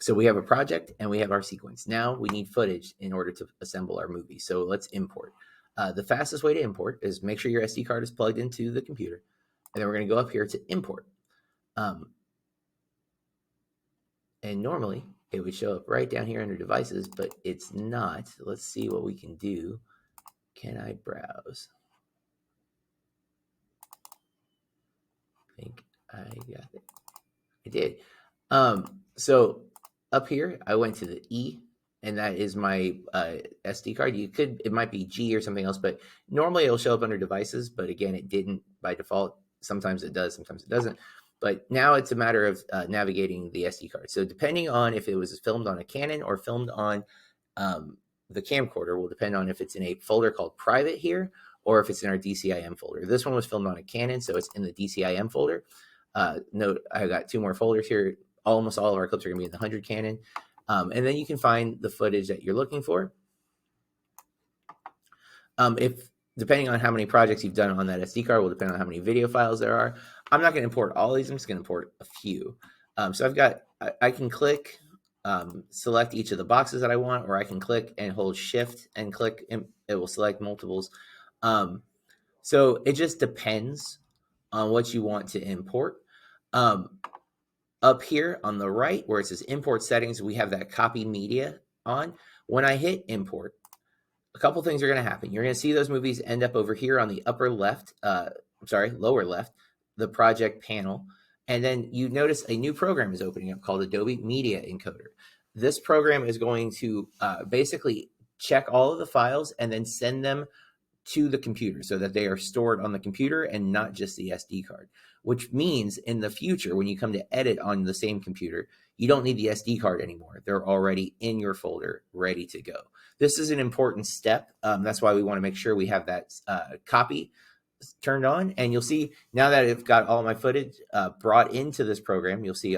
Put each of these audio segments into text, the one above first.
So we have a project and we have our sequence. Now we need footage in order to assemble our movie. So let's import. The fastest way to import is make sure your SD card is plugged into the computer. And then we're going to go up here to import. And normally it would show up right down here under devices, but it's not. Let's see what we can do. Can I browse? I think I got it. I did. So up here, I went to the E, and that is my SD card. It might be G or something else, but normally it'll show up under devices. But again, it didn't by default. Sometimes it does, sometimes it doesn't. But now it's a matter of navigating the SD card. So depending on if it was filmed on a Canon or filmed on the camcorder will depend on if it's in a folder called private here or if it's in our DCIM folder. This one was filmed on a Canon, so it's in the DCIM folder. Note, I got 2 more folders here. Almost all of our clips are going to be in the 100 Canon. And then you can find the footage that you're looking for. Depending on how many projects you've done on that SD card will depend on how many video files there are. I'm not going to import all these. I'm just going to import a few. So I can click, select each of the boxes that I want, or I can click and hold shift and click, and it will select multiples. So it just depends on what you want to import. Up here on the right where it says import settings, we have that copy media on. When I hit import, a couple things are going to happen. You're going to see those movies end up over here on the upper left, lower left, the project panel. And then you notice a new program is opening up called Adobe Media Encoder. This program is going to basically check all of the files and then send them to the computer so that they are stored on the computer and not just the SD card, which means in the future, when you come to edit on the same computer, you don't need the SD card anymore. They're already in your folder, ready to go. This is an important step. That's why we want to make sure we have that copy turned on. And you'll see now that I've got all my footage brought into this program, you'll see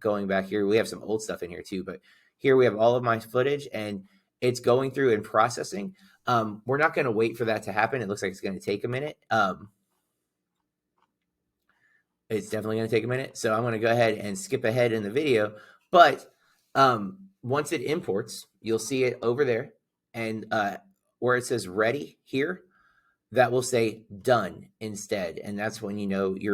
going back here, we have some old stuff in here too, but here we have all of my footage and it's going through and processing. We're not going to wait for that to happen. It looks like it's going to take a minute. It's definitely going to take a minute. So I'm going to go ahead and skip ahead in the video. But once it imports, you'll see it over there. And where it says ready here, that will say done instead. And that's when you know you're